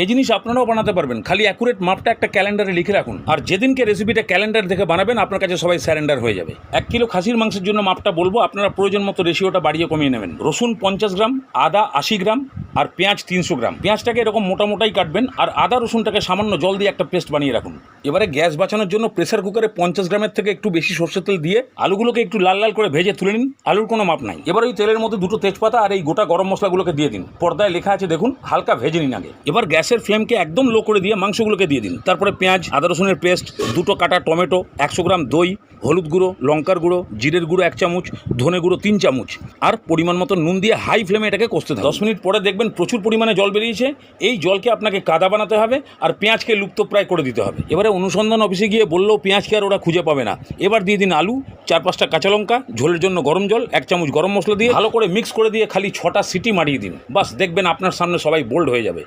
এই জিনিস আপনারাও বানাতে পারবেন, খালি অ্যাকুরেট মাপটা একটা ক্যালেন্ডারে লিখে রাখুন, আর যেদিনকে রেসিপিটা ক্যালেন্ডার দেখে বানাবেন আপনার কাছে সবাই স্যারেন্ডার হয়ে যাবে। 1 কিলো খাসির মাংসের জন্য মাপটা বলবো, আপনারা প্রয়োজন মতো রেশিওটা বাড়িয়ে কমিয়ে নেবেন। রসুন 50 গ্রাম, আদা 80 গ্রাম, আর পেঁয়াজ 300 গ্রাম। পেঁয়াজটাকে এরকম মোটামোটাই কাটবেন, আর আদা রসুনটাকে সামান্য জল দিয়ে একটা পেস্ট বানিয়ে রাখুন। এবারে গ্যাস বাঁচানোর জন্য প্রেসার কুকারে 50 গ্রামের থেকে একটু বেশি সরষের তেল দিয়ে আলুগুলোকে একটু লাল লাল করে ভেজে তুলে নিন। আলুর কোনো মাপ নাই। এবার ওই তেলের মধ্যে 2টো তেজপাতা আর এই গোটা গরম মশলাগুলোকে দিয়ে দিন। পর্দায় লেখা আছে দেখুন, হালকা ভেজে নিন আগে। এবার গ্যাসের ফ্লেমকে একদম লো করে দিয়ে মাংসগুলোকে দিয়ে দিন। তারপরে পেঁয়াজ, আদা রসুনের পেস্ট, 2টো কাটা টমেটো, 100 গ্রাম দই, হলুদ গুঁড়ো, লঙ্কার গুঁড়ো, জিরের গুঁড়ো 1 চামচ, ধনে গুঁড়ো 3 চামচ, আর পরিমাণ মতো নুন দিয়ে হাই ফ্লেমে এটাকে কষতে থাকুন। 10 মিনিট পরে দেখবেন প্রচুর পরিমাণে জল বেরিয়েছে। এই জলকে আপনাকে কাদা বানাতে হবে আর পেঁয়াজকে লুপ্তপ্রায় করে দিতে হবে। এবারে অনুসন্ধান অফিসে গিয়ে বললেও পেঁয়াজকে আর ওরা খুঁজে পাবে না। এবার দিয়ে দিন আলু, 4-5টা কাঁচা লঙ্কা, ঝোলের জন্য গরম জল, 1 চামচ গরম মশলা দিয়ে ভালো করে মিক্স করে দিয়ে খালি 6টা সিটি মারিয়ে দিন। বাস দেখবেন আপনার সামনে সবাই বোল্ড হয়ে যাবে।